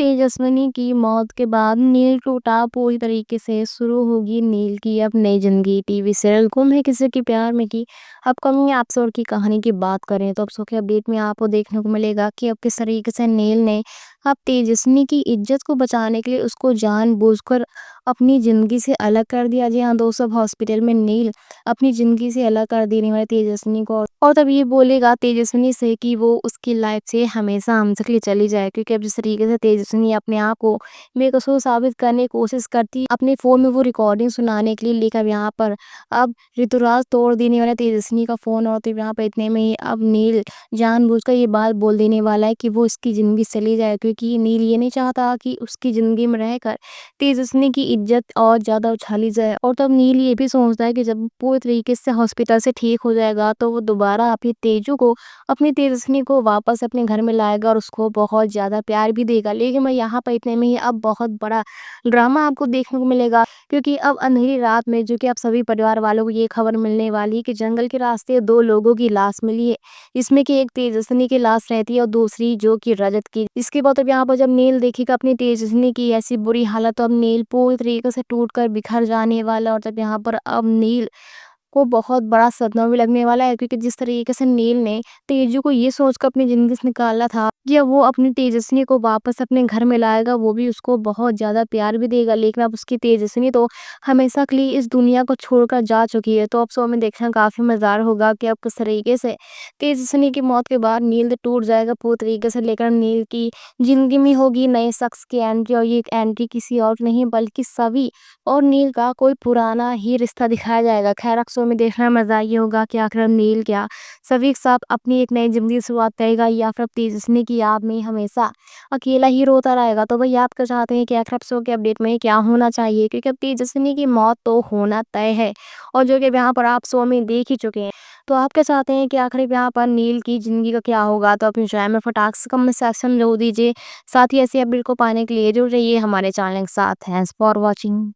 तेजस्विनी की मौत के बाद नील टूटा पूरी तरीके से शुरू होगी नील की अब नई जिंदगी। टीवी सीरियल गुम है किसी के प्यार में की अपकमिंग एपिसोड की कहानी की बात करें तो अब के अपडेट में आपको देखने को मिलेगा कि अब किस तरीके से नील ने अब तेजस्विनी की इज्जत को बचाने के लिए उसको जानबूझकर अपनी जिंदगी से अलग कर दिया। जी हाँ दोस्तों, हॉस्पिटल में नील अपनी जिंदगी से अलग कर देने वाले तेजस्विनी को और तब ये बोलेगा तेजस्विनी से कि वो उसकी लाइफ से हमेशा हमसे के लिए चली जाए, क्योंकि अब जिस तरीके से तेजस्विनी अपने आप को बेकसूर साबित करने की कोशिश करती अपने फोन में वो रिकॉर्डिंग सुनाने के लिए, लेकर यहाँ पर अब ऋतुराज तोड़ देने वाला तेजस्विनी का फोन। और तो यहाँ पर इतने में ही अब नील जानबूझकर ये बात बोल देने वाला है कि वो इसकी जिंदगी से चली जाए, क्योंकि नील ये नहीं चाहता कि उसकी जिंदगी में रहकर तेजस्विनी की इज्जत और ज्यादा उछाली जाए। और तब नील ये भी सोचता है कि जब पूरी तरीके से हॉस्पिटल से ठीक हो जाएगा तो वो दोबारा अपनी तेजू को अपनी तेजस्विनी को वापस अपने घर में लाएगा और उसको बहुत ज्यादा प्यार भी देगा। लेकिन मैं यहाँ पर इतने में ही अब बहुत बड़ा ड्रामा आपको देखने को मिलेगा, क्योंकि अब अंधेरी रात में जो कि अब सभी परिवार वालों को ये खबर मिलने वाली है कि जंगल के रास्ते दो लोगों की लाश मिली है, इसमें कि एक तेजस्विनी की लाश रहती है और दूसरी जो कि रजत की। इसके बाद अब यहाँ पर जब नील देखेगा अपनी तेजस्विनी की ऐसी बुरी हालत, तो अब नील पूरी तरीके से टूट कर बिखर जाने वाला। और जब यहाँ पर अब नील को बहुत बड़ा सदमा भी लगने वाला है, क्योंकि जिस तरीके से नील ने तेजू को ये सोचकर अपनी जिंदगी से निकाला था कि अब वो अपनी तेजस्विनी को वापस अपने घर में लाएगा, वो भी उसको बहुत ज्यादा प्यार भी देगा। लेकिन अब उसकी तेजस्विनी तो हमेशा के लिए इस दुनिया को छोड़कर जा चुकी है। तो अब शो में देखना काफी मजेदार होगा कि अब किस तरीके से तेजस्विनी की मौत के बाद नील तो टूट जाएगा पूरी तरीके से, लेकर नील की जिंदगी में होगी नए शख्स की एंट्री। और ये एंट्री किसी और नहीं बल्कि सभी और नील का कोई पुराना ही रिश्ता दिखाया जाएगा। खैर अब शो में देखना मजा ये होगा कि आखिर नील क्या सभी के साथ अपनी एक नई जिंदगी की शुरुआत करेगा, या फिर तेजस्विनी की याद में हमेशा अकेला ही रोता रहेगा। तो भाई याद कर चाहते हैं कि आखिर शो के अपडेट में क्या होना चाहिए, क्योंकि अब तेजस्विनी की मौत तो होना तय है और जो कि यहाँ पर आप शो में देख ही चुके हैं। तो आप क्या चाहते हैं कि आखिर यहाँ पर नील की जिंदगी का क्या होगा? तो अपने चैनल में फटाक से कमेंट सेक्शन में जरूर दीजिए। साथ ही ऐसे अपडेट को पाने के लिए जुड़ रहिए हमारे चैनल के साथ। Thanks for watching.